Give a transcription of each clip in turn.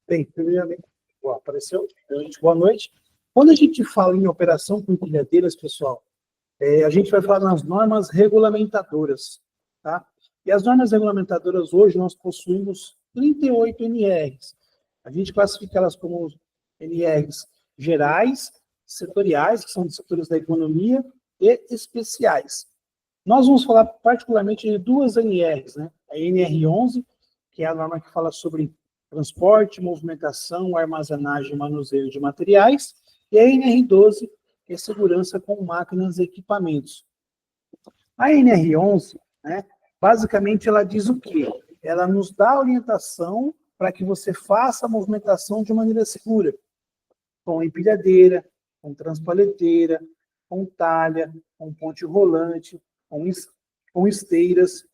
Bem, primeiramente, apareceu. Boa noite. Quando a gente fala em operação com empilhadeiras, pessoal, a gente vai falar nas normas regulamentadoras, tá? E as normas regulamentadoras, hoje, nós possuímos 38 NRs. A gente classifica elas como NRs gerais, setoriais, que são dos setores da economia, e especiais. Nós vamos falar particularmente de duas NRs, né? A NR11, que é a norma que fala sobre transporte, movimentação, armazenagem e manuseio de materiais, e a NR12, que é segurança com máquinas e equipamentos. A NR11, né, basicamente, ela diz o quê? Ela nos dá orientação para que você faça a movimentação de maneira segura, com empilhadeira, com transpaleteira, com talha, com ponte rolante, com esteiras.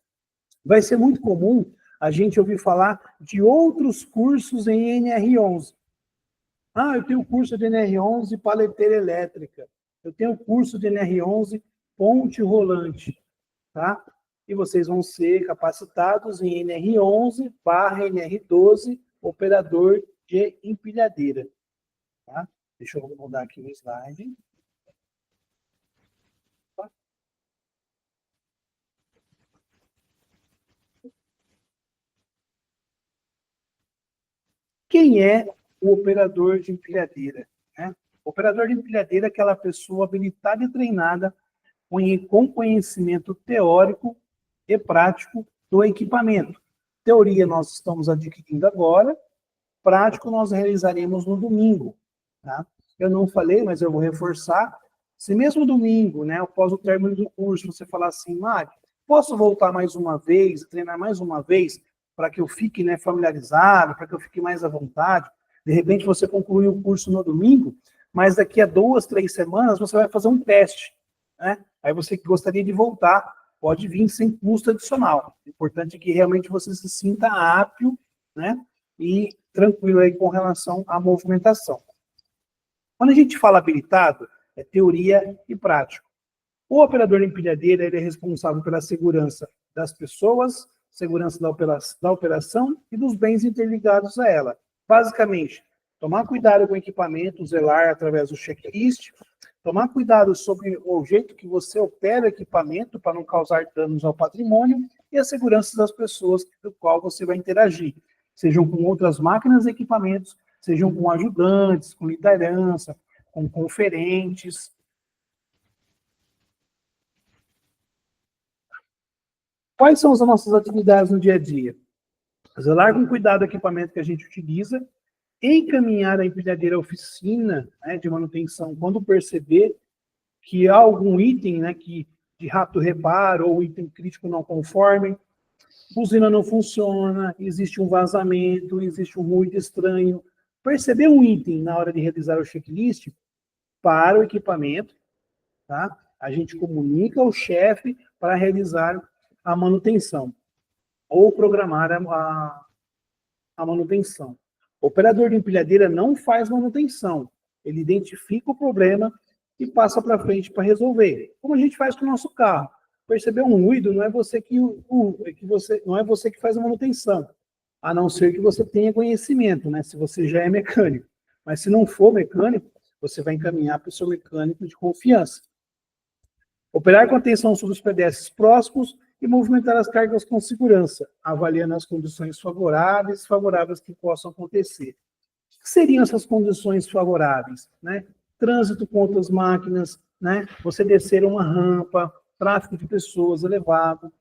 Vai ser muito comum a gente ouvir falar de outros cursos em NR11. Ah, eu tenho curso de NR11 paleteira elétrica. Eu tenho curso de NR11 ponte rolante, tá? E vocês vão ser capacitados em NR11/NR12, operador de empilhadeira, tá? Deixa eu mudar aqui o slide. Quem é o operador de empilhadeira? Né? O operador de empilhadeira é aquela pessoa habilitada e treinada com conhecimento teórico e prático do equipamento. Teoria nós estamos adquirindo agora, prático nós realizaremos no domingo. Tá? Eu não falei, mas eu vou reforçar. Se mesmo domingo, né, após o término do curso, você falar assim, Mário, posso voltar mais uma vez, treinar mais uma vez, para que eu fique, né, familiarizado, para que eu fique mais à vontade. De repente você conclui o curso no domingo, mas daqui a 2, 3 semanas você vai fazer um teste, né? Aí você que gostaria de voltar, pode vir sem custo adicional. O importante é que realmente você se sinta apto, né, e tranquilo aí com relação à movimentação. Quando a gente fala habilitado, é teoria e prático. O operador de empilhadeira ele é responsável pela segurança das pessoas, segurança da operação e dos bens interligados a ela. Basicamente, tomar cuidado com o equipamento, zelar através do checklist, tomar cuidado sobre o jeito que você opera o equipamento para não causar danos ao patrimônio e a segurança das pessoas com qual você vai interagir, sejam com outras máquinas e equipamentos, sejam com ajudantes, com liderança, com conferentes. Quais são as nossas atividades no dia a dia? Zelar com cuidado o equipamento que a gente utiliza, encaminhar a empilhadeira à oficina, né, de manutenção quando perceber que há algum item, né, que de rápido reparo ou item crítico não conforme, buzina não funciona, existe um vazamento, existe um ruído estranho. Perceber um item na hora de realizar o checklist, para o equipamento, tá? A gente comunica ao chefe para realizar a manutenção ou programar a manutenção. O operador de empilhadeira não faz manutenção, ele identifica o problema e passa para frente para resolver. Como a gente faz com o nosso carro. Perceber um ruído, não é você não é você que faz a manutenção, a não ser que você tenha conhecimento, né? Se você já é mecânico. Mas se não for mecânico, você vai encaminhar para o seu mecânico de confiança. Operar com atenção sobre os pedestres próximos e movimentar as cargas com segurança, avaliando as condições favoráveis e desfavoráveis que possam acontecer. O que seriam essas condições favoráveis? Né? Trânsito com outras máquinas, né? Você descer uma rampa, tráfego de pessoas elevado.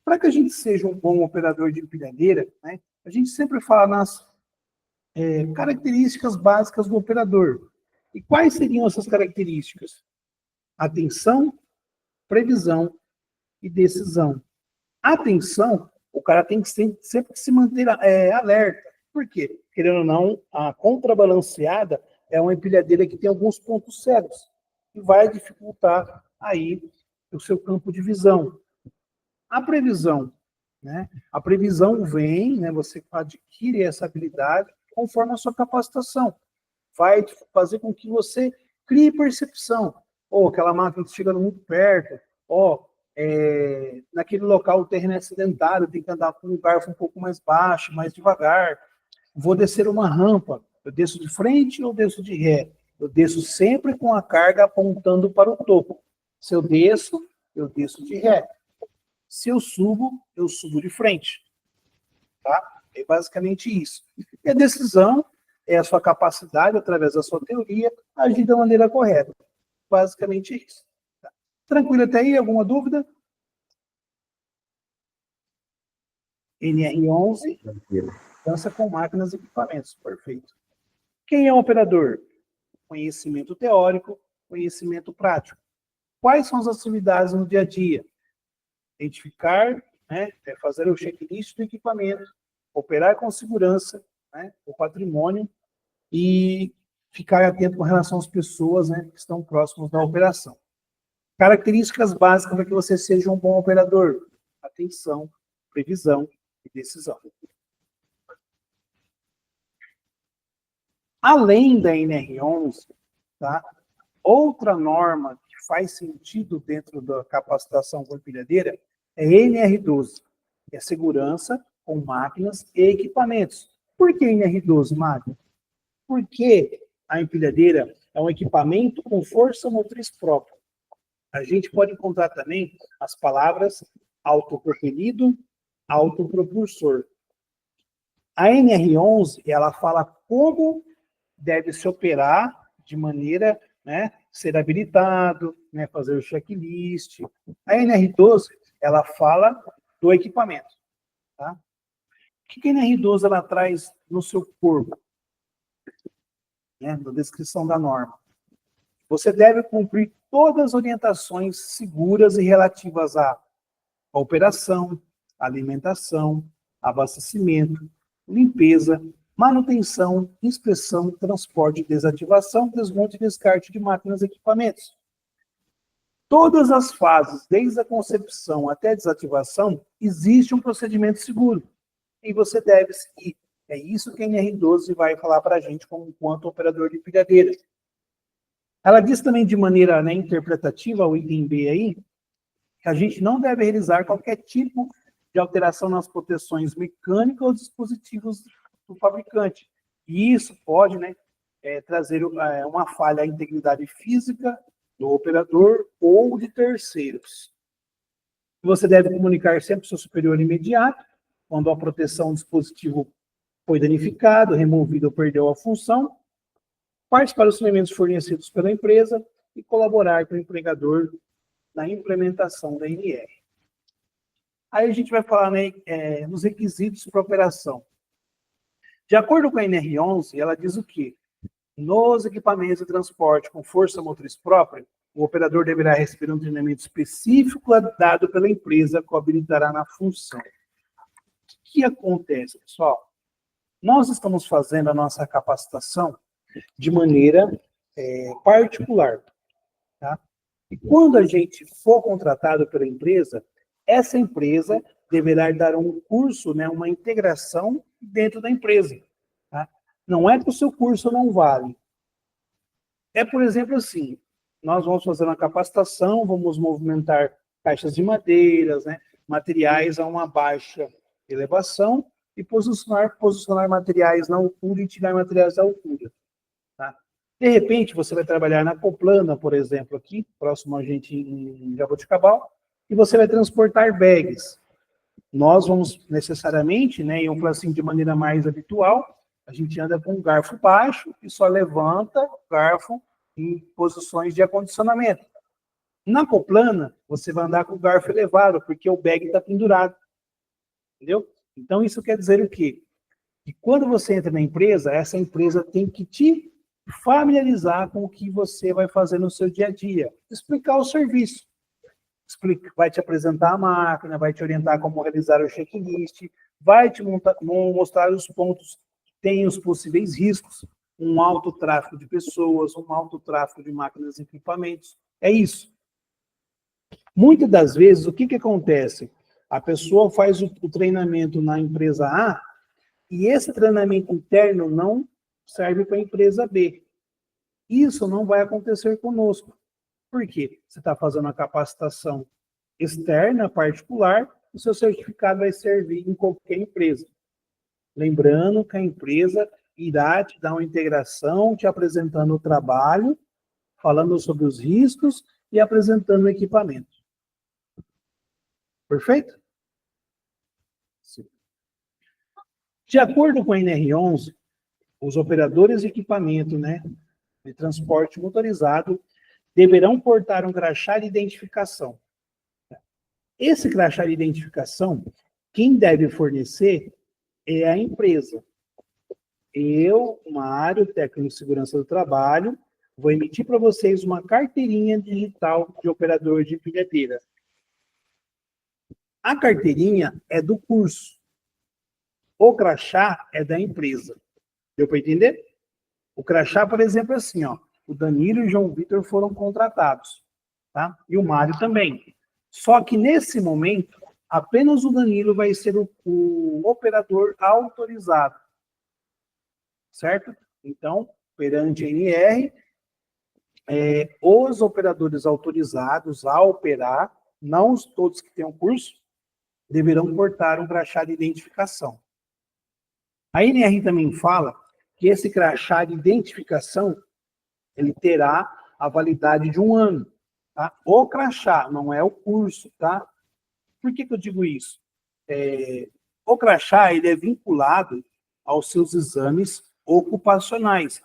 Para que a gente seja um bom operador de empilhadeira, né, a gente sempre fala nas características básicas do operador. E quais seriam essas características? Atenção, previsão e decisão. Atenção, o cara tem que sempre se manter alerta. Por quê? Querendo ou não, a contrabalanceada é uma empilhadeira que tem alguns pontos cegos e vai dificultar aí o seu campo de visão. A previsão, né? A previsão vem, né? Você adquire essa habilidade conforme a sua capacitação. Vai fazer com que você crie percepção. Ou aquela máquina está chegando muito perto, naquele local o terreno é acidentado, tem que andar com um garfo um pouco mais baixo, mais devagar. vou descer uma rampa, eu desço de frente ou desço de ré? Eu desço sempre com a carga apontando para o topo. Se eu desço de ré. Se eu subo de frente. Tá? É basicamente isso. E a decisão é a sua capacidade, através da sua teoria, agir da maneira correta. Basicamente isso. Tá? Tranquilo até aí? Alguma dúvida? NR11, dança com máquinas e equipamentos. Perfeito. Quem é um operador? Conhecimento teórico, conhecimento prático. Quais são as atividades no dia a dia? Identificar, né, fazer o checklist do equipamento, operar com segurança, né, o patrimônio e ficar atento com relação às pessoas, né, que estão próximas da operação. Características básicas para que você seja um bom operador: atenção, previsão e decisão. Além da NR11, tá? Outra norma que faz sentido dentro da capacitação com empilhadeira é NR12, que é segurança com máquinas e equipamentos. Por que NR12, máquina? Porque a empilhadeira é um equipamento com força motriz própria. A gente pode encontrar também as palavras autopropelido, autopropulsor. A NR11, ela fala como deve se operar de maneira, né, ser habilitado, né, fazer o checklist. A NR12, ela fala do equipamento. Tá? O que a NR12 ela traz no seu corpo? Né, na descrição da norma. Você deve cumprir todas as orientações seguras e relativas à operação, alimentação, abastecimento, limpeza, manutenção, inspeção, transporte, desativação, desmonte e descarte de máquinas e equipamentos. Todas as fases, desde a concepção até a desativação, existe um procedimento seguro e você deve seguir. É isso que a NR12 vai falar para a gente como enquanto operador de empilhadeira. Ela diz também de maneira, né, interpretativa, o item B aí, que a gente não deve realizar qualquer tipo de alteração nas proteções mecânicas ou dispositivos do fabricante. E isso pode, né, trazer uma falha à integridade física do operador ou de terceiros. Você deve comunicar sempre ao seu superior imediato, quando a proteção do dispositivo foi danificado, removido ou perdeu a função, participar dos treinamentos fornecidos pela empresa e colaborar com o empregador na implementação da NR. Aí a gente vai falar, né, nos requisitos para operação. De acordo com a NR11, ela diz o quê? Nos equipamentos de transporte com força motriz própria, o operador deverá receber um treinamento específico dado pela empresa que o habilitará na função. O que acontece, pessoal? Nós estamos fazendo a nossa capacitação de maneira particular. Tá? E quando a gente for contratado pela empresa, essa empresa deverá dar um curso, né, uma integração dentro da empresa. Tá? Não é que o seu curso não vale. É, por exemplo, assim, nós vamos fazer uma capacitação, vamos movimentar caixas de madeiras, né, materiais a uma baixa elevação e posicionar materiais na altura e tirar materiais da altura. Tá? De repente, você vai trabalhar na Coplana, por exemplo, aqui, próximo a gente em Jaboticabal, e você vai transportar bags. Nós vamos necessariamente, né, eu falo assim, de maneira mais habitual, a gente anda com o garfo baixo e só levanta o garfo em posições de acondicionamento. Na Coplana, você vai andar com o garfo elevado, porque o bag está pendurado. Entendeu? Então, isso quer dizer o quê? Que quando você entra na empresa, essa empresa tem que te familiarizar com o que você vai fazer no seu dia a dia. Explicar o serviço. Vai te apresentar a máquina, vai te orientar como realizar o checklist, vai te mostrar os pontos que têm os possíveis riscos, um alto tráfego de pessoas, um alto tráfego de máquinas e equipamentos. É isso. Muitas das vezes, o que acontece? A pessoa faz o treinamento na empresa A e esse treinamento interno não serve para a empresa B. Isso não vai acontecer conosco. Por quê? Você está fazendo a capacitação externa, particular, o seu certificado vai servir em qualquer empresa. Lembrando que a empresa irá te dar uma integração, te apresentando o trabalho, falando sobre os riscos e apresentando o equipamento. Perfeito? Sim. De acordo com a NR11, os operadores de equipamento, né, de transporte motorizado deverão portar um crachá de identificação. Esse crachá de identificação, quem deve fornecer é a empresa. Eu, Mário, técnico de segurança do trabalho, vou emitir para vocês uma carteirinha digital de operador de empilhadeira. A carteirinha é do curso. O crachá é da empresa. Deu para entender? O crachá, por exemplo, é assim, ó. O Danilo e o João Vitor foram contratados, tá? E o Mário também. Só que nesse momento, apenas o Danilo vai ser o operador autorizado. Certo? Então, perante a NR, os operadores autorizados a operar, não todos que tenham curso, deverão portar um crachá de identificação. A NR também fala que esse crachá de identificação, ele terá a validade de 1 ano. Tá? O crachá, não é o curso, tá? Por que eu digo isso? O crachá, ele é vinculado aos seus exames ocupacionais.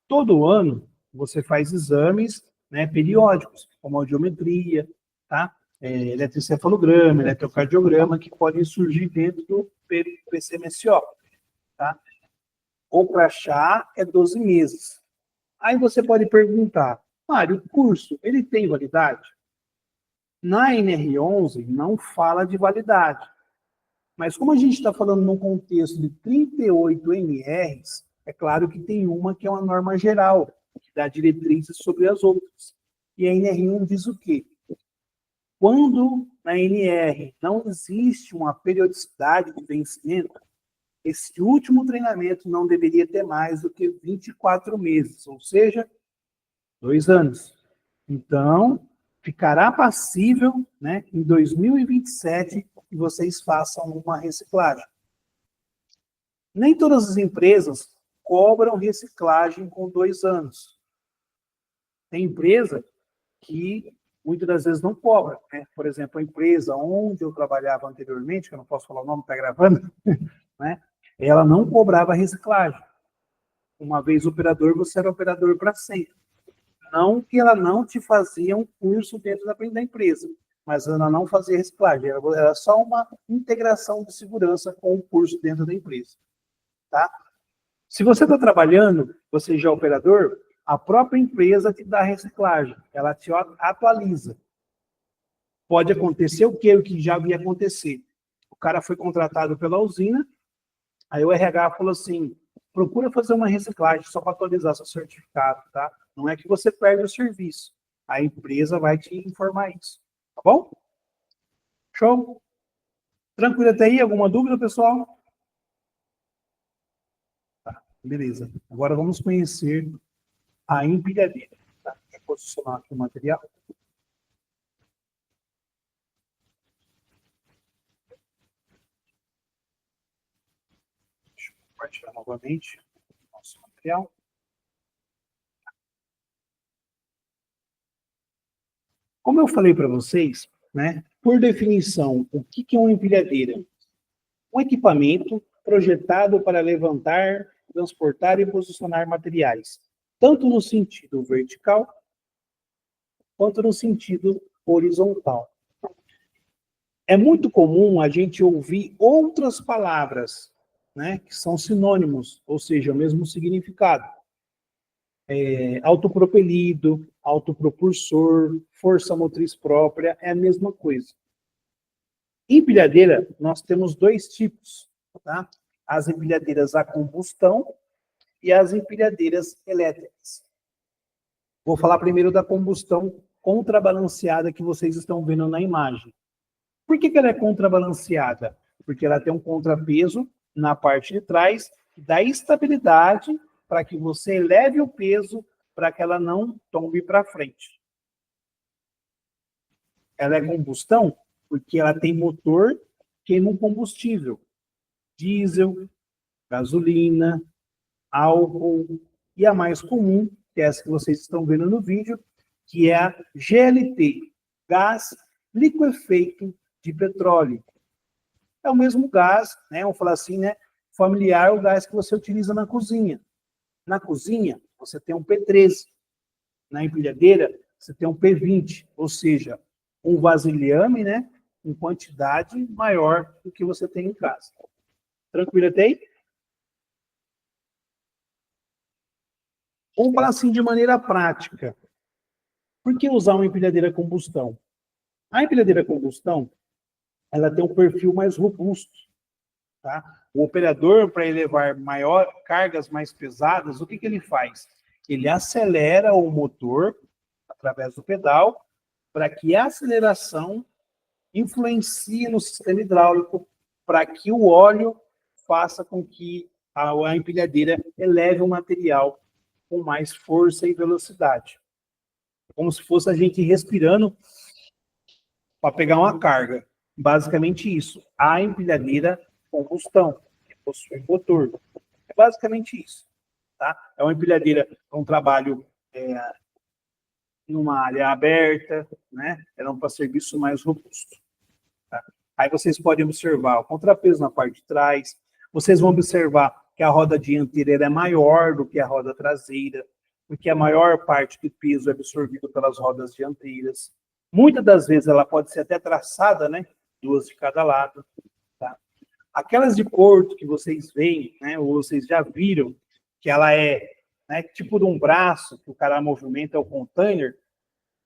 Todo ano, você faz exames, né, periódicos, como audiometria, tá? Eletrocefalograma, eletrocardiograma, que podem surgir dentro do PCMSO, tá? O crachá é 12 meses. Aí você pode perguntar, Mário, o curso, ele tem validade? Na NR11 não fala de validade, mas como a gente está falando num contexto de 38 NRs, é claro que tem uma que é uma norma geral, que dá diretrizes sobre as outras. E a NR1 diz o quê? Quando na NR não existe uma periodicidade de vencimento, esse último treinamento não deveria ter mais do que 24 meses, ou seja, 2 anos. Então, ficará passível, né, em 2027, que vocês façam uma reciclagem. Nem todas as empresas cobram reciclagem com 2 anos. Tem empresa que muitas das vezes não cobra. Né? Por exemplo, a empresa onde eu trabalhava anteriormente, que eu não posso falar o nome, está gravando, né? Ela não cobrava reciclagem. Uma vez operador, você era operador para sempre. Não que ela não te fazia um curso dentro da empresa, mas ela não fazia reciclagem. Era só uma integração de segurança com o curso dentro da empresa. Tá? Se você está trabalhando, você já é operador, a própria empresa te dá reciclagem, ela te atualiza. Pode acontecer o que já havia acontecer. O cara foi contratado pela usina, aí o RH falou assim, procura fazer uma reciclagem só para atualizar seu certificado, tá? Não é que você perde o serviço. A empresa vai te informar isso. Tá bom? Show? Tranquilo até aí? Alguma dúvida, pessoal? Tá, beleza. Agora vamos conhecer a empilhadeira. Tá? Deixa eu posicionar aqui o material. Deixa eu compartilhar novamente o nosso material. Como eu falei para vocês, né, por definição, o que é uma empilhadeira? Um equipamento projetado para levantar, transportar e posicionar materiais, tanto no sentido vertical quanto no sentido horizontal. É muito comum a gente ouvir outras palavras, né, que são sinônimos, ou seja, o mesmo significado. Autopropelido, autopropulsor, força motriz própria, é a mesma coisa. Empilhadeira, nós temos 2 tipos, tá? As empilhadeiras a combustão e as empilhadeiras elétricas. Vou falar primeiro da combustão contrabalanceada que vocês estão vendo na imagem. Por que ela é contrabalanceada? Porque ela tem um contrapeso na parte de trás, que dá estabilidade para que você eleve o peso para que ela não tombe para frente. Ela é combustão porque ela tem motor queima um combustível, diesel, gasolina, álcool e a mais comum, que é essa que vocês estão vendo no vídeo, que é a GLP, gás liquefeito de petróleo. É o mesmo gás, né? Vamos falar assim, né? Familiar, o gás que você utiliza na cozinha. Na cozinha, você tem um P13. Na empilhadeira, você tem um P20, ou seja, um vasilhame, né? Em quantidade maior do que você tem em casa. Tranquilo até aí? Vamos falar assim de maneira prática. Por que usar uma empilhadeira a combustão? A empilhadeira a combustão, ela tem um perfil mais robusto, tá? O operador, para elevar cargas mais pesadas, o que ele faz? Ele acelera o motor através do pedal para que a aceleração influencie no sistema hidráulico, para que o óleo faça com que a empilhadeira eleve o material com mais força e velocidade. Como se fosse a gente respirando para pegar uma carga. Basicamente isso. A empilhadeira combustão, que possui motor. É basicamente isso. Tá? É uma empilhadeira com trabalho numa área aberta, né? É para serviço mais robusto. Tá? Aí vocês podem observar o contrapeso na parte de trás. Vocês vão observar que a roda dianteira é maior do que a roda traseira, porque a maior parte do peso é absorvido pelas rodas dianteiras. Muitas das vezes ela pode ser até traçada, né? 2 de cada lado. Tá? Aquelas de porto que vocês veem, né? Ou vocês já viram, que ela é, né, tipo de um braço que o cara movimenta o container,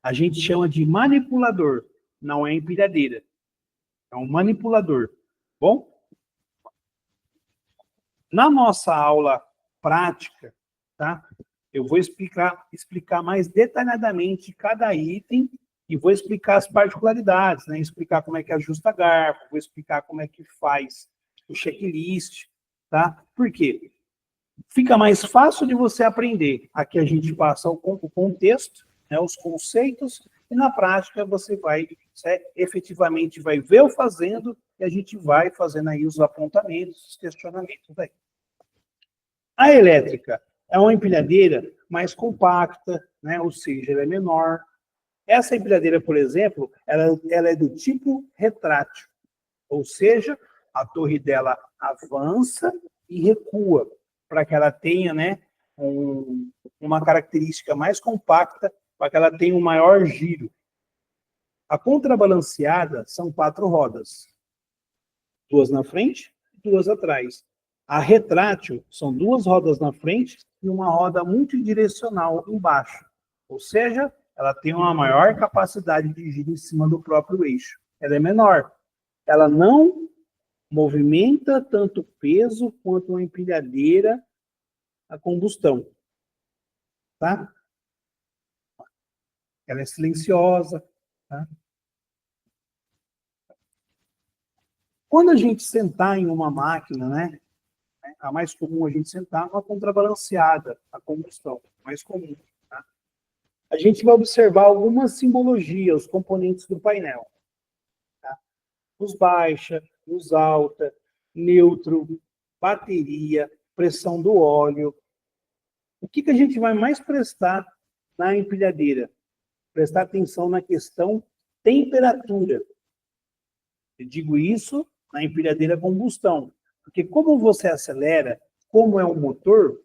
a gente chama de manipulador, não é empilhadeira. É um manipulador. Bom? Na nossa aula prática, tá? Eu vou explicar mais detalhadamente cada item e vou explicar as particularidades, né? Explicar como é que ajusta garfo, vou explicar como é que faz o checklist, tá? Por quê? Fica mais fácil de você aprender. Aqui a gente passa o contexto, né, os conceitos, e na prática você vai, efetivamente vai ver eu fazendo, e a gente vai fazendo aí os apontamentos, os questionamentos aí. A elétrica é uma empilhadeira mais compacta, né, ou seja, ela é menor. Essa empilhadeira, por exemplo, ela é do tipo retrátil, ou seja, a torre dela avança e recua, para que ela tenha, né, uma característica mais compacta, para que ela tenha um maior giro. A contrabalanceada são 4 rodas, 2 na frente e 2 atrás. A retrátil são 2 rodas na frente e uma roda multidirecional embaixo, ou seja, ela tem uma maior capacidade de giro em cima do próprio eixo. Ela é menor. Ela não movimenta tanto peso quanto uma empilhadeira a combustão. Tá? Ela é silenciosa. Tá? Quando a gente sentar em uma máquina, né? A mais comum a gente sentar uma contrabalanceada, a combustão, mais comum. Tá? A gente vai observar algumas simbologias, os componentes do painel. Tá? Luz baixa, luz alta, neutro, bateria, pressão do óleo. O que a gente vai mais prestar na empilhadeira? Prestar atenção na questão temperatura. Eu digo isso na empilhadeira combustão, porque como você acelera, como é um motor,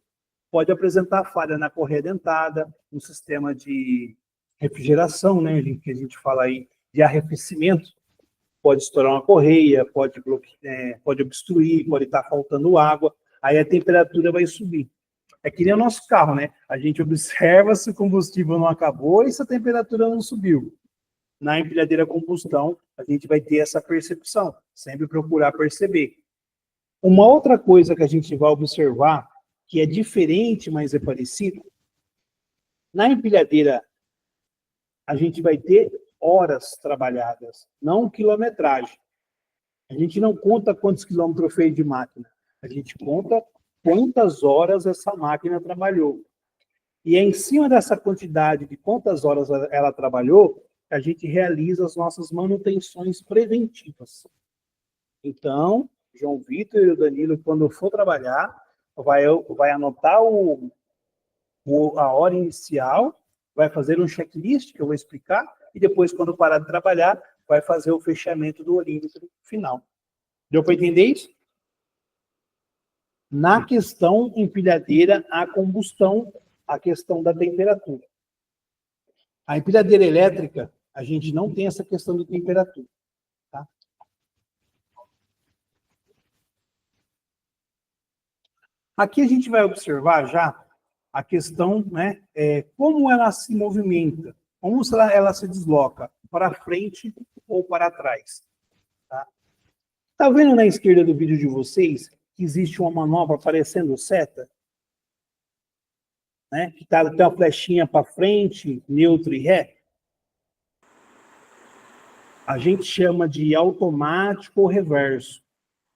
pode apresentar falha na correia dentada, no sistema de refrigeração, né, que a gente fala aí de arrefecimento, pode estourar uma correia, pode obstruir, pode estar faltando água, aí a temperatura vai subir. É que nem o nosso carro, né? A gente observa se o combustível não acabou e se a temperatura não subiu. Na empilhadeira combustão, a gente vai ter essa percepção, sempre procurar perceber. Uma outra coisa que a gente vai observar, que é diferente, mas é parecido, na empilhadeira a gente vai ter horas trabalhadas, não quilometragem. A gente não conta quantos quilômetros fez de máquina, a gente conta quantas horas essa máquina trabalhou. E é em cima dessa quantidade de quantas horas ela trabalhou, a gente realiza as nossas manutenções preventivas. Então, João Vitor e o Danilo, quando for trabalhar, vai anotar a hora inicial, vai fazer um checklist que eu vou explicar, e depois, quando parar de trabalhar, vai fazer o fechamento do olímetro final. Deu para entender isso? Na questão empilhadeira, a combustão, a questão da temperatura. A empilhadeira elétrica, a gente não tem essa questão de temperatura. Tá? Aqui a gente vai observar já a questão, né, como ela se movimenta, como ela se desloca para frente ou para trás. Tá vendo na esquerda do vídeo de vocês que existe uma manobra parecendo seta? Né? Que tem uma flechinha para frente, neutro e ré. A gente chama de automático ou reverso.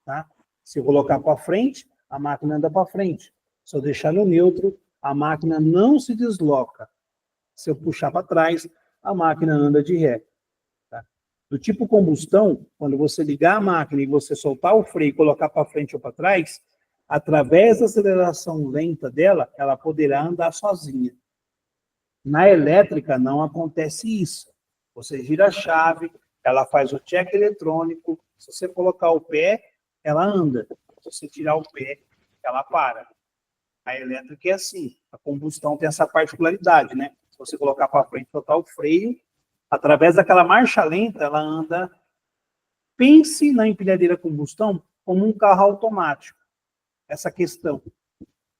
Tá? Se eu colocar para frente, a máquina anda para frente. Se eu deixar no neutro, a máquina não se desloca. Se eu puxar para trás, a máquina anda de ré. Tá? Do tipo combustão, quando você ligar a máquina e você soltar o freio e colocar para frente ou para trás, através da aceleração lenta dela, ela poderá andar sozinha. Na elétrica, não acontece isso. Você gira a chave, ela faz o check eletrônico, se você colocar o pé, ela anda. Se você tirar o pé, ela para. A elétrica é assim. A combustão tem essa particularidade, né? Se você colocar para frente e soltar o freio, através daquela marcha lenta, ela anda. Pense na empilhadeira combustão como um carro automático. Essa questão.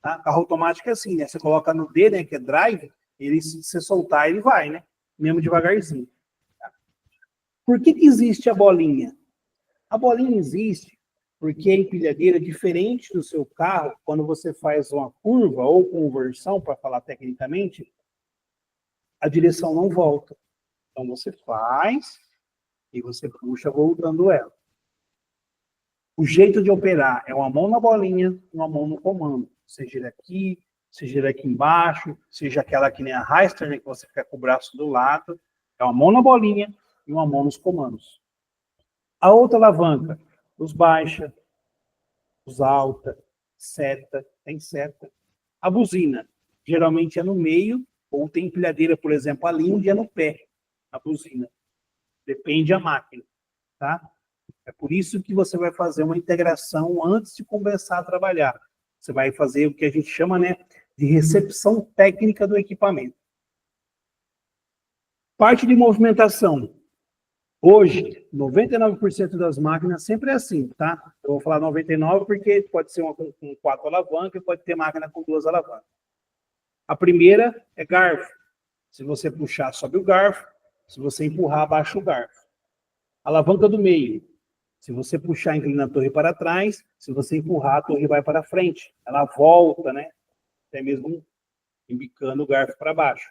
Tá? Carro automático é assim, né? Você coloca no D, né, que é drive, ele, se você soltar, ele vai, né? Mesmo devagarzinho. Tá? Por que existe a bolinha? A bolinha existe porque a empilhadeira, diferente do seu carro, quando você faz uma curva ou conversão, para falar tecnicamente, a direção não volta. Então você faz e você puxa voltando ela. O jeito de operar é uma mão na bolinha, uma mão no comando. Seja aqui embaixo, seja aquela que nem a Heister, né, que você fica com o braço do lado. É uma mão na bolinha e uma mão nos comandos. A outra alavanca, os baixa, os alta, seta, tem seta. A buzina, geralmente é no meio, ou tem empilhadeira, por exemplo, ali onde é no pé, a buzina. Depende da máquina, tá? É por isso que você vai fazer uma integração antes de começar a trabalhar. Você vai fazer o que a gente chama, né, de recepção técnica do equipamento. Parte de movimentação. Hoje, 99% das máquinas sempre é assim, tá? Eu vou falar 99 porque pode ser uma com 4 alavancas e pode ter máquina com 2 alavancas. A primeira é garfo. Se você puxar, sobe o garfo. Se você empurrar, abaixa o garfo. Alavanca do meio. Se você puxar, inclina a torre para trás. Se você empurrar, a torre vai para frente. Ela volta, né? Até mesmo embicando o garfo para baixo.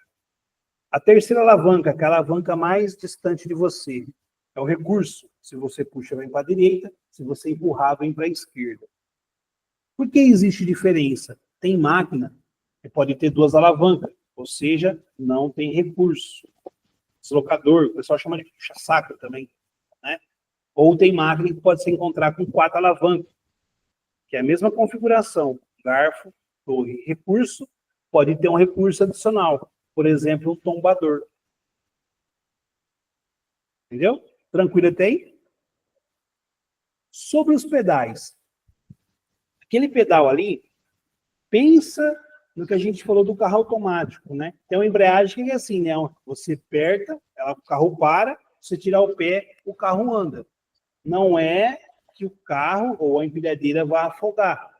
A terceira alavanca, que é a alavanca mais distante de você, é o recurso. Se você puxa, vem para a direita. Se você empurrar, vem para a esquerda. Por que existe diferença? Tem máquina que pode ter 2 alavancas, ou seja, não tem recurso. Deslocador, o pessoal chama de puxa-saco também, né? Ou tem máquina que pode se encontrar com 4 alavancas, que é a mesma configuração. Garfo, torre, recurso, pode ter um recurso adicional. Por exemplo, um tombador. Entendeu? Tranquilo até aí? Sobre os pedais. Aquele pedal ali, pensa no que a gente falou do carro automático, né? Tem uma embreagem que é assim, né? Você aperta, o carro para, você tirar o pé, o carro anda. Não é que o carro ou a empilhadeira vai afogar.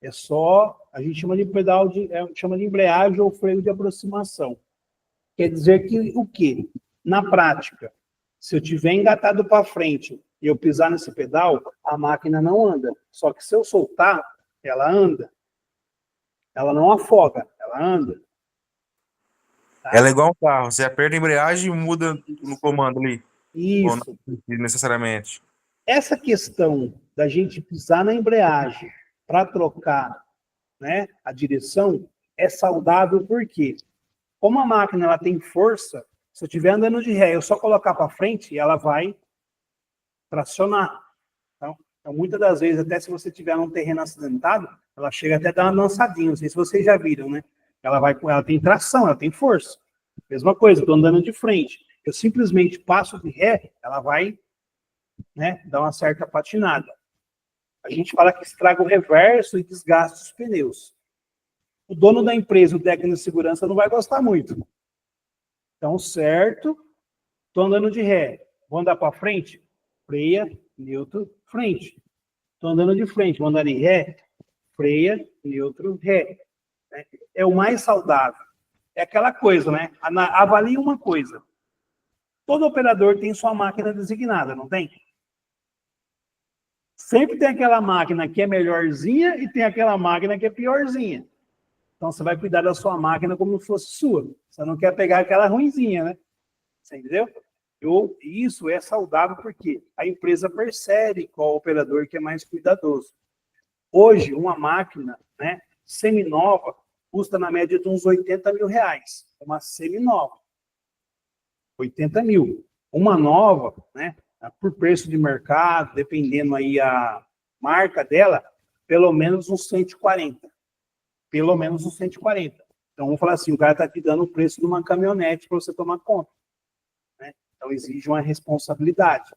É só, a gente chama de pedal chama de embreagem ou freio de aproximação. Quer dizer que o quê? Na prática, se eu tiver engatado para frente e eu pisar nesse pedal, a máquina não anda. Só que se eu soltar, ela anda. Ela não afoga, ela anda. Tá? Ela é igual um carro. Você aperta a embreagem e muda no comando ali. Isso. Não necessariamente. Essa questão da gente pisar na embreagem para trocar, né, a direção é saudável porque, como a máquina ela tem força, se eu estiver andando de ré, eu só colocar para frente, ela vai tracionar. Então, Então, muitas das vezes, até se você tiver num terreno acidentado, ela chega até a dar uma lançadinha. Não sei se vocês já viram, né? Ela tem tração, ela tem força. Mesma coisa, estou andando de frente. Eu simplesmente passo de ré, ela vai, né, dar uma certa patinada. A gente fala que estraga o reverso e desgasta os pneus. O dono da empresa, o técnico de segurança, não vai gostar muito. Então, certo, estou andando de ré. Vou andar para frente? Freia, neutro, frente. Estou andando de frente, vou andar em ré? Freia, neutro, ré. É o mais saudável. É aquela coisa, né? Avalie uma coisa. Todo operador tem sua máquina designada, não tem? Sempre tem aquela máquina que é melhorzinha e tem aquela máquina que é piorzinha. Então, você vai cuidar da sua máquina como se fosse sua. Você não quer pegar aquela ruinzinha, né? Você entendeu? Isso é saudável porque a empresa percebe qual operador que é mais cuidadoso. Hoje, uma máquina, né, seminova custa na média de uns 80 mil reais. Uma seminova. 80 mil. Uma nova, né, por preço de mercado, dependendo aí a marca dela, pelo menos uns 140. Pelo menos uns 140. Então, vamos falar assim, o cara está te dando o preço de uma caminhonete para você tomar conta. Né? Então, exige uma responsabilidade.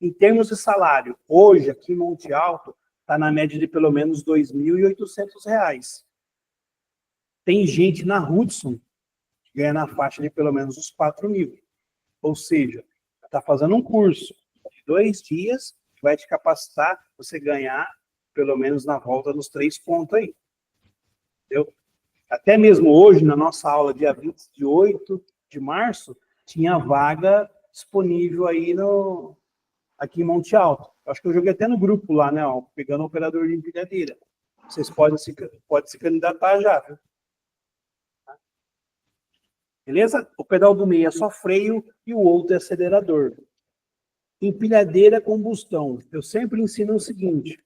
Em termos de salário, hoje, aqui em Monte Alto, está na média de pelo menos R$ 2.800. Tem gente na Hudson que ganha na faixa de pelo menos uns 4 mil. Ou seja, está fazendo um curso de 2 dias que vai te capacitar você ganhar pelo menos na volta dos 3 pontos aí. Entendeu? Até mesmo hoje, na nossa aula, dia 28 de março, tinha vaga disponível aí aqui em Monte Alto. Acho que eu joguei até no grupo lá, né? Ó, pegando o operador de empilhadeira. Vocês podem se candidatar já, viu? Beleza? O pedal do meio é só freio e o outro é acelerador. Empilhadeira, combustão. Eu sempre ensino o seguinte: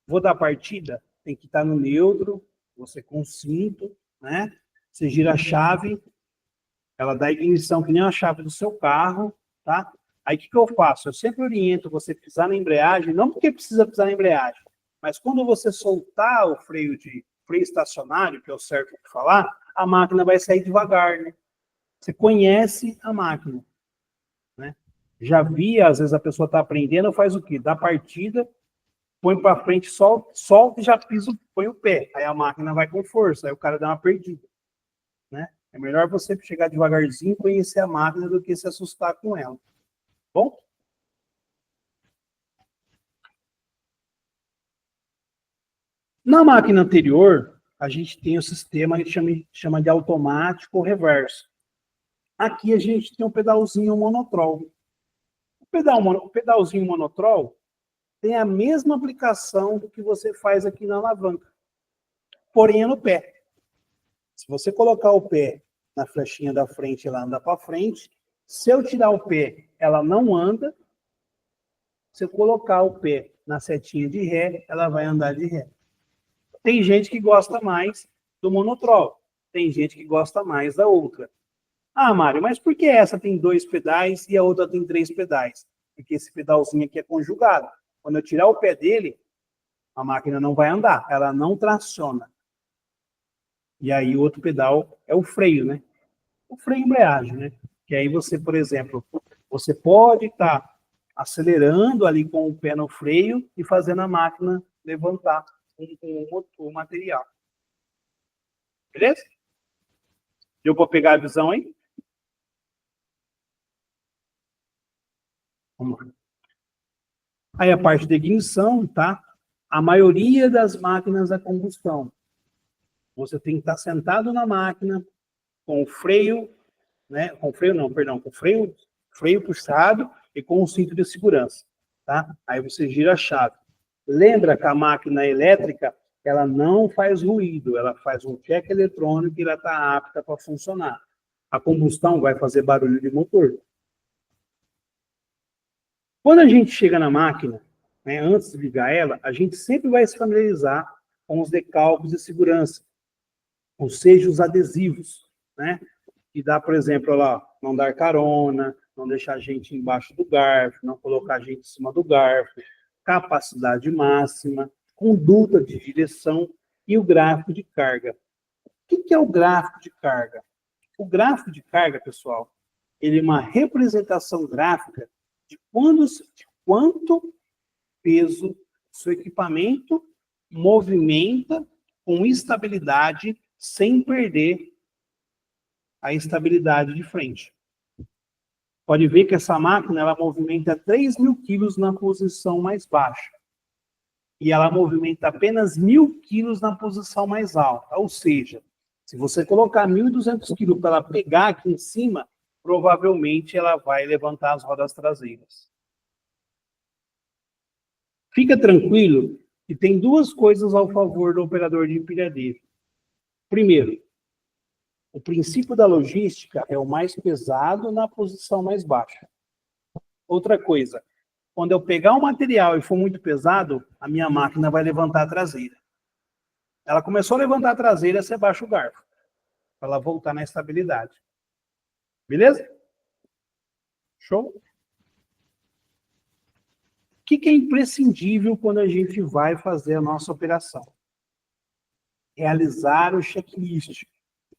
vou dar partida, tem que estar no neutro, você com cinto, né? Você gira a chave, ela dá ignição que nem a chave do seu carro, tá? Aí o que eu faço? Eu sempre oriento você a pisar na embreagem, não porque precisa pisar na embreagem, mas quando você soltar o freio estacionário, que é o certo de falar, a máquina vai sair devagar, né? Você conhece a máquina, né? Já vi, às vezes a pessoa está aprendendo, faz o quê? Dá partida, põe para frente, solta e já pisa, põe o pé. Aí a máquina vai com força, aí o cara dá uma perdida, né? É melhor você chegar devagarzinho e conhecer a máquina do que se assustar com ela. Bom? Na máquina anterior, a gente tem o sistema que chama de automático ou reverso. Aqui a gente tem um pedalzinho monotrol. O pedalzinho monotrol tem a mesma aplicação do que você faz aqui na alavanca, porém é no pé. Se você colocar o pé na flechinha da frente, ela anda para frente. Se eu tirar o pé, ela não anda. Se eu colocar o pé na setinha de ré, ela vai andar de ré. Tem gente que gosta mais do monotrol. Tem gente que gosta mais da outra. Ah, Mário, mas por que essa tem 2 pedais e a outra tem 3 pedais? Porque esse pedalzinho aqui é conjugado. Quando eu tirar o pé dele, a máquina não vai andar, ela não traciona. E aí o outro pedal é o freio, né? O freio e embreagem, né? Que aí você, por exemplo, você pode estar acelerando ali com o pé no freio e fazendo a máquina levantar o material. Beleza? Deu para pegar a visão aí? Vamos lá. Aí a parte de ignição, tá? A maioria das máquinas a combustão. Você tem que estar sentado na máquina com o freio, né? Com freio puxado e com o cinto de segurança, tá? Aí você gira a chave. Lembra que a máquina elétrica, ela não faz ruído, ela faz um check eletrônico e ela está apta para funcionar. A combustão vai fazer barulho de motor. Quando a gente chega na máquina, né, antes de ligar ela, a gente sempre vai se familiarizar com os decalques de segurança, ou seja, os adesivos, né? Que dá, por exemplo, lá, não dar carona, não deixar a gente embaixo do garfo, não colocar a gente em cima do garfo, capacidade máxima, conduta de direção e o gráfico de carga. O que é o gráfico de carga? O gráfico de carga, pessoal, ele é uma representação gráfica de quanto peso seu equipamento movimenta com estabilidade sem perder a estabilidade de frente. Pode ver que essa máquina ela movimenta 3.000 quilos na posição mais baixa. E ela movimenta apenas 1.000 quilos na posição mais alta. Ou seja, se você colocar 1.200 quilos para ela pegar aqui em cima, provavelmente ela vai levantar as rodas traseiras. Fica tranquilo que tem duas coisas ao favor do operador de empilhadeira. Primeiro, o princípio da logística é o mais pesado na posição mais baixa. Outra coisa, quando eu pegar o material e for muito pesado, a minha máquina vai levantar a traseira. Ela começou a levantar a traseira, você baixa o garfo, para ela voltar na estabilidade. Beleza? Show? O que é imprescindível quando a gente vai fazer a nossa operação? Realizar o checklist,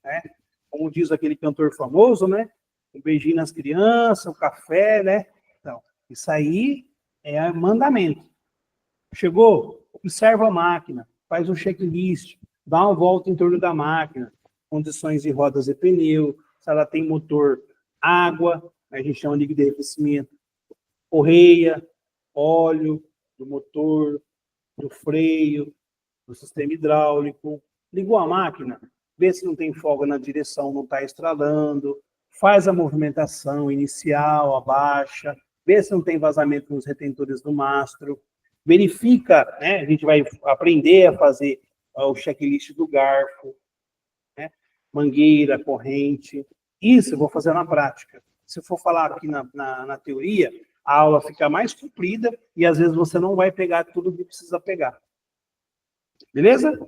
né? Como diz aquele cantor famoso, né? Um beijinho nas crianças, um café, né? Então, isso aí é mandamento. Chegou, observa a máquina, faz um checklist, dá uma volta em torno da máquina, condições de rodas e pneu, se ela tem motor, água, a gente chama de aquecimento, correia, óleo do motor, do freio, do sistema hidráulico. Ligou a máquina, vê se não tem folga na direção, não está estralando, faz a movimentação inicial, abaixa, vê se não tem vazamento nos retentores do mastro, verifica, né, a gente vai aprender a fazer o checklist do garfo, né, mangueira, corrente. Isso eu vou fazer na prática. Se eu for falar aqui na teoria, a aula fica mais comprida e às vezes você não vai pegar tudo que precisa pegar. Beleza?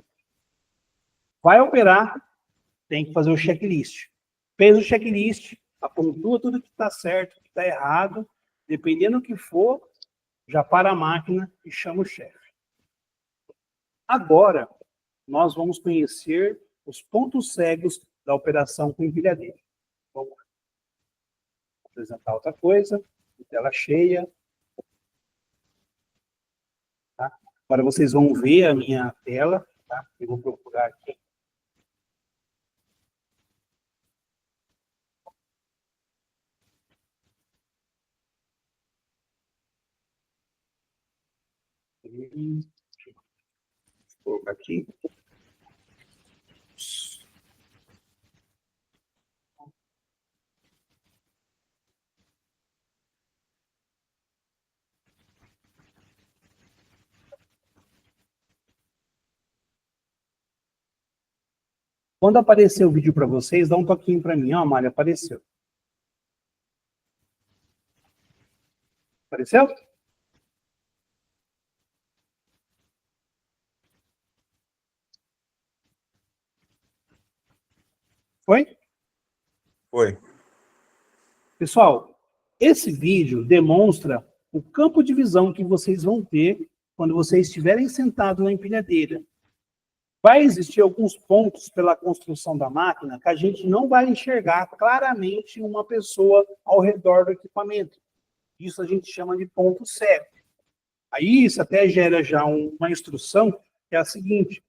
Vai operar, tem que fazer o checklist. Fez o checklist, apontou tudo que está certo, que está errado, dependendo do que for, já para a máquina e chama o chefe. Agora, nós vamos conhecer os pontos cegos da operação com empilhadeira. Vamos apresentar outra coisa, tela cheia. Tá? Agora vocês vão ver a minha tela, tá? Eu vou procurar aqui. Vou colocar aqui. Quando aparecer o vídeo para vocês, dá um toquinho para mim. Ó, Mário, apareceu. Apareceu? Foi? Foi. Pessoal, esse vídeo demonstra o campo de visão que vocês vão ter quando vocês estiverem sentados na empilhadeira. Vai existir alguns pontos pela construção da máquina que a gente não vai enxergar claramente uma pessoa ao redor do equipamento. Isso a gente chama de ponto cego. Aí isso até gera já uma instrução que é a seguinte: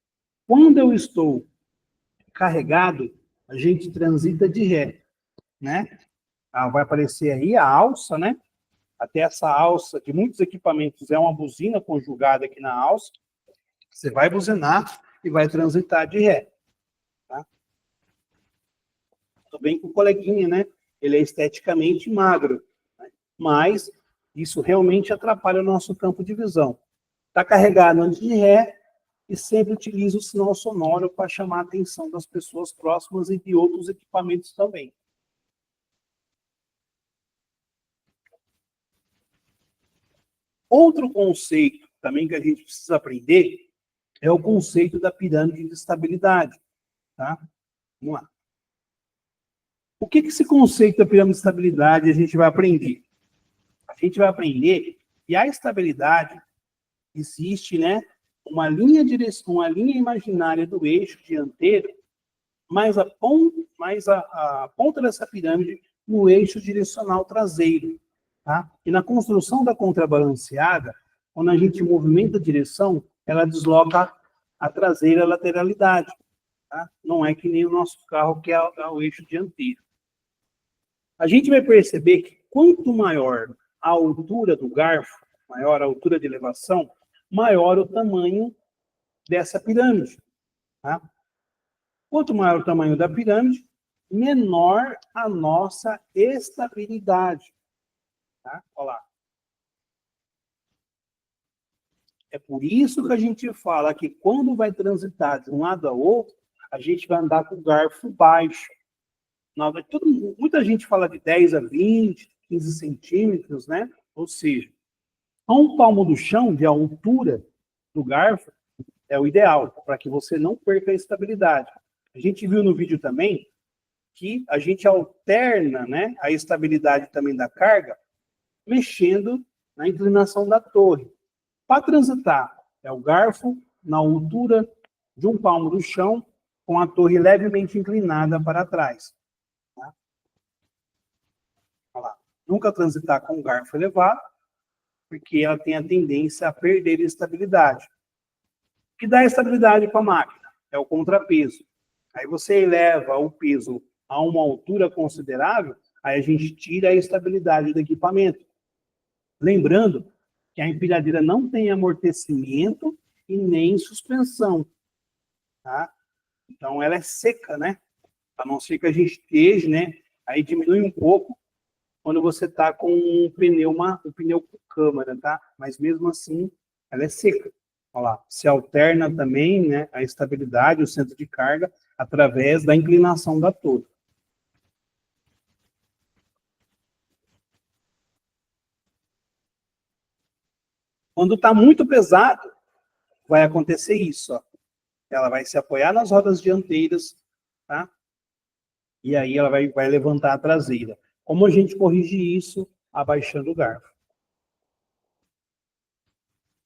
quando eu estou carregado, a gente transita de ré, né? Vai aparecer aí a alça, né? Até essa alça de muitos equipamentos é uma buzina conjugada aqui na alça. Você vai buzinar e vai transitar de ré. Tá? Tudo bem com o coleguinha, né? Ele é esteticamente magro, né? Mas isso realmente atrapalha o nosso campo de visão. Está carregado antes de ré e sempre utiliza o sinal sonoro para chamar a atenção das pessoas próximas e de outros equipamentos também. Outro conceito também que a gente precisa aprender é o conceito da pirâmide de estabilidade. Tá? Vamos lá. O que esse conceito da pirâmide de estabilidade a gente vai aprender? A gente vai aprender que a estabilidade existe, né, uma linha imaginária do eixo dianteiro, mais a ponta dessa pirâmide no eixo direcional traseiro. Tá? E na construção da contrabalanceada, quando a gente movimenta a direção, ela desloca a traseira, a lateralidade. Tá? Não é que nem o nosso carro, que é o eixo dianteiro. A gente vai perceber que quanto maior a altura do garfo, maior a altura de elevação, maior o tamanho dessa pirâmide. Tá? Quanto maior o tamanho da pirâmide, menor a nossa estabilidade. Tá? Olha lá. É por isso que a gente fala que quando vai transitar de um lado ao outro, a gente vai andar com o garfo baixo. Muita gente fala de 10 a 20, 15 centímetros, né? Ou seja, a um palmo do chão, de altura do garfo, é o ideal, para que você não perca a estabilidade. A gente viu no vídeo também que a gente alterna, né, a estabilidade também da carga, mexendo na inclinação da torre. Para transitar, é o garfo na altura de um palmo do chão, com a torre levemente inclinada para trás. Tá? Olha lá. Nunca transitar com o garfo elevado, porque ela tem a tendência a perder estabilidade. O que dá estabilidade para a máquina é o contrapeso. Aí você eleva o peso a uma altura considerável, aí a gente tira a estabilidade do equipamento. Lembrando que a empilhadeira não tem amortecimento e nem suspensão. Tá? Então ela é seca, né? A não ser que a gente esteja, né? Aí diminui um pouco quando você está com um pneu com câmara, tá? Mas mesmo assim, ela é seca. Olha lá, se alterna também, né, a estabilidade, o centro de carga, através da inclinação da torre. Quando está muito pesado, vai acontecer isso, ó. Ela vai se apoiar nas rodas dianteiras, tá? E aí ela vai levantar a traseira. Como a gente corrige isso? Abaixando o garfo.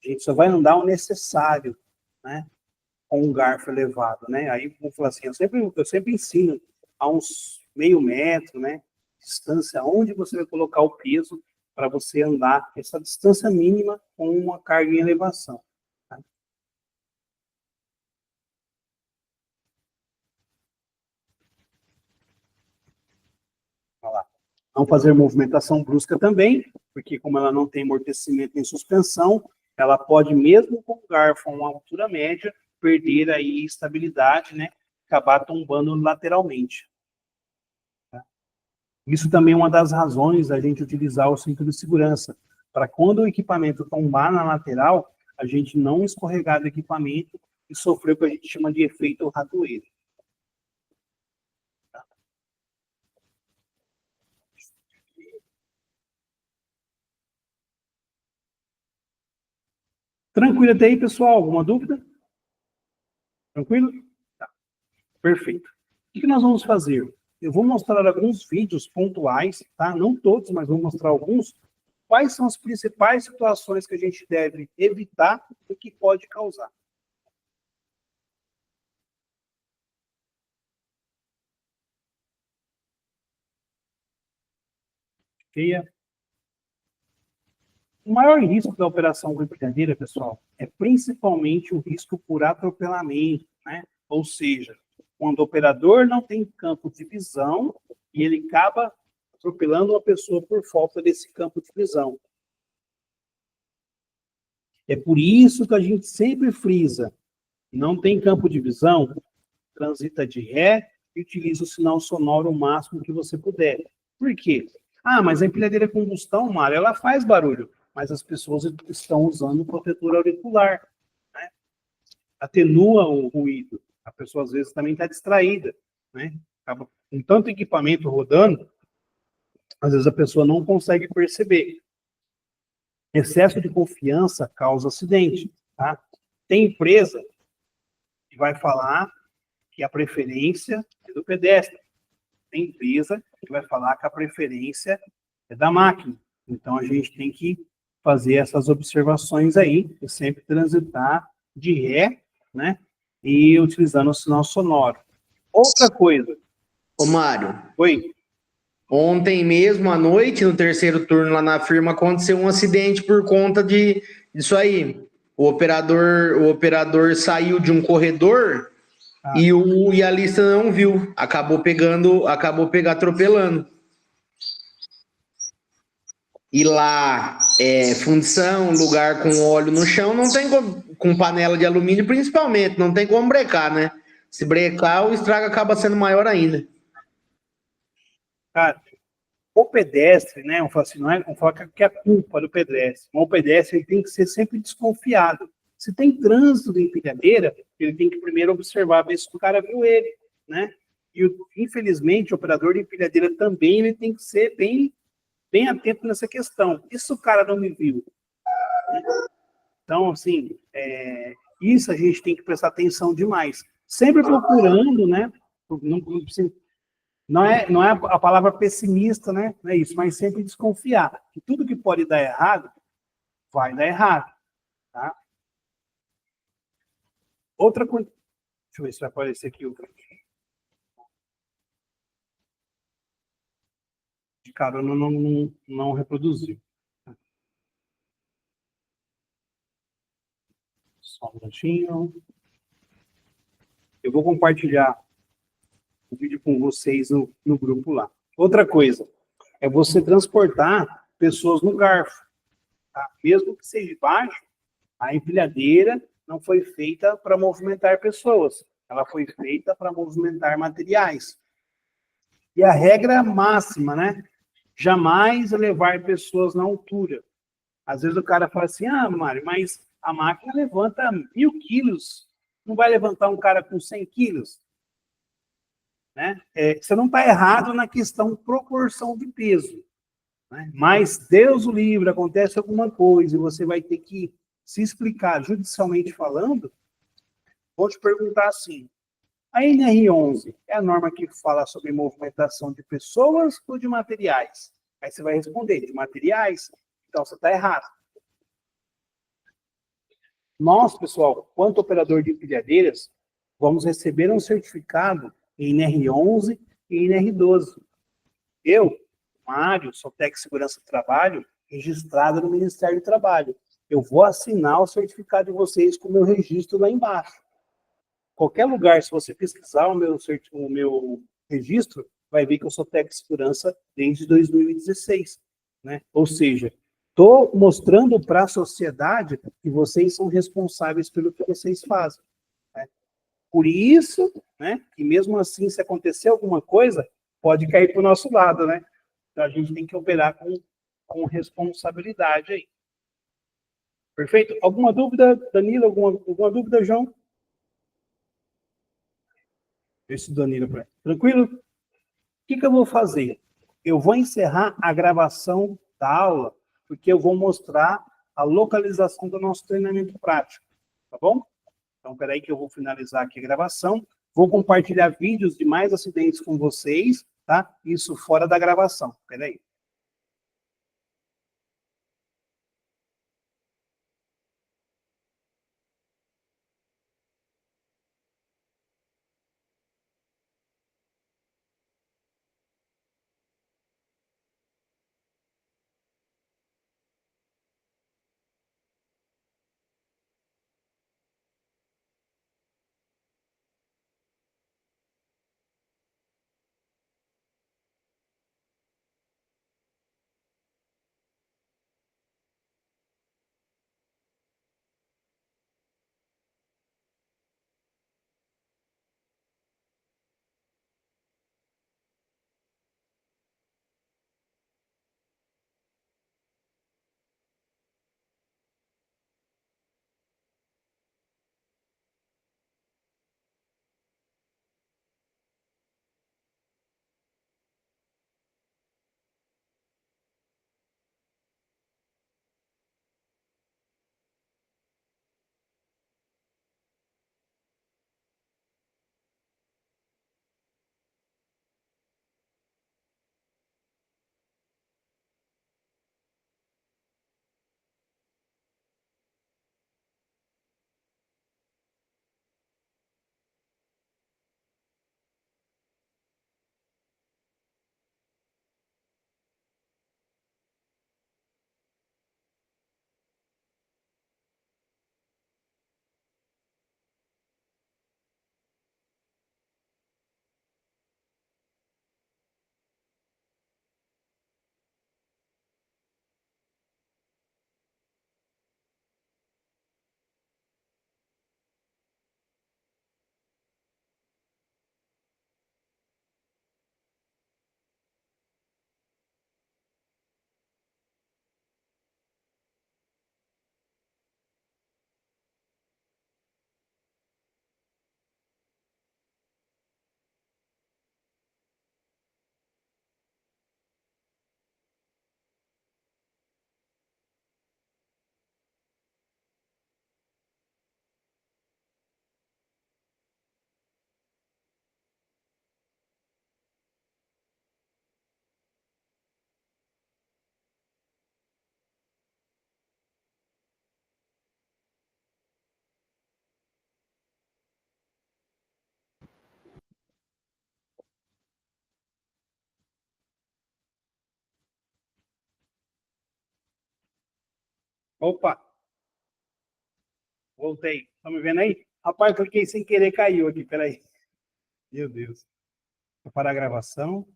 A gente só vai andar o necessário, né? Com um garfo elevado, né? Aí, vou falar assim, eu sempre ensino a uns meio metro, né? Distância, onde você vai colocar o peso para você andar essa distância mínima com uma carga em elevação. Tá? Olha lá. Não fazer movimentação brusca também, porque como ela não tem amortecimento nem suspensão, ela pode, mesmo com o garfo a uma altura média, perder aí estabilidade, né? Acabar tombando lateralmente. Tá? Isso também é uma das razões da gente utilizar o cinto de segurança, para quando o equipamento tombar na lateral, a gente não escorregar do equipamento e sofrer o que a gente chama de efeito ratoeiro. Tá? Tranquilo até aí, pessoal? Alguma dúvida? Tranquilo? Tá. Perfeito. O que nós vamos fazer? Eu vou mostrar alguns vídeos pontuais, tá? Não todos, mas vou mostrar alguns. Quais são as principais situações que a gente deve evitar e que pode causar. Ok? O maior risco da operação com empilhadeira, pessoal, é principalmente o risco por atropelamento, né? Ou seja, quando o operador não tem campo de visão e ele acaba atropelando uma pessoa por falta desse campo de visão. É por isso que a gente sempre frisa, não tem campo de visão, transita de ré e utiliza o sinal sonoro o máximo que você puder. Por quê? Ah, mas a empilhadeira a combustão, Mário, ela faz barulho, mas as pessoas estão usando protetor auricular, né? Atenua o ruído. A pessoa às vezes também está distraída, né? Acaba com tanto equipamento rodando, às vezes a pessoa não consegue perceber. Excesso de confiança causa acidente, tá? Tem empresa que vai falar que a preferência é do pedestre. Tem empresa que vai falar que a preferência é da máquina. Então, a gente tem que fazer essas observações aí, e sempre transitar de ré, né? E utilizando o sinal sonoro. Outra coisa. Ô, Mário. Oi. Ontem mesmo, à noite, no terceiro turno lá na firma, aconteceu um acidente por conta disso aí. O operador saiu de um corredor e a lista não viu. Acabou atropelando. E lá, fundição, lugar com óleo no chão, não tem com panela de alumínio principalmente, não tem como brecar, né? Se brecar, o estrago acaba sendo maior ainda. Cara, o pedestre, né? Vamos falar assim, vamos falar que é a culpa do pedestre. Mas o pedestre ele tem que ser sempre desconfiado. Se tem trânsito de empilhadeira, ele tem que primeiro observar, ver se o cara viu ele, né? E, infelizmente, o operador de empilhadeira também ele tem que ser bem atento nessa questão. E se o cara não me viu? Então, assim, isso a gente tem que prestar atenção demais. Sempre procurando, né? Não é a palavra pessimista, né? Não é isso, mas sempre desconfiar. Que tudo que pode dar errado, vai dar errado. Tá? Outra coisa. Deixa eu ver se vai aparecer aqui outra. De carona não reproduziu. Só um minutinho. Eu vou compartilhar o vídeo com vocês no grupo lá. Outra coisa é você transportar pessoas no garfo. Tá? Mesmo que seja baixo, a empilhadeira não foi feita para movimentar pessoas. Ela foi feita para movimentar materiais. E a regra máxima, né? Jamais levar pessoas na altura. Às vezes o cara fala assim, Mário, mas a máquina levanta 1.000 quilos. Não vai levantar um cara com 100 quilos? Né? Você não está errado na questão proporção de peso. Né? Mas Deus o livre, acontece alguma coisa e você vai ter que se explicar judicialmente falando, vou te perguntar assim, a NR11 é a norma que fala sobre movimentação de pessoas ou de materiais? Aí você vai responder, de materiais? Então você está errado. Nós, pessoal, quanto operador de empilhadeiras, vamos receber um certificado em NR11 e NR12. Eu, Mário, sou técnico de segurança do trabalho, registrado no Ministério do Trabalho. Eu vou assinar o certificado de vocês com o meu registro lá embaixo. Qualquer lugar, se você pesquisar o meu registro, vai ver que eu sou técnico de segurança desde 2016. Né? Ou seja, estou mostrando para a sociedade que vocês são responsáveis pelo que vocês fazem. Né? Por isso, né, que mesmo assim, se acontecer alguma coisa, pode cair para o nosso lado, né? Então, a gente tem que operar com responsabilidade aí. Perfeito? Alguma dúvida, Danilo? Alguma dúvida, João? Esse Danilo. Tranquilo? O que eu vou fazer? Eu vou encerrar a gravação da aula, porque eu vou mostrar a localização do nosso treinamento prático. Tá bom? Então, espera aí que eu vou finalizar aqui a gravação. Vou compartilhar vídeos de mais acidentes com vocês, tá? Isso fora da gravação. Espera aí. Opa! Voltei. Estão me vendo aí? Rapaz, eu cliquei sem querer, caiu aqui. Peraí. Meu Deus. Vou parar a gravação.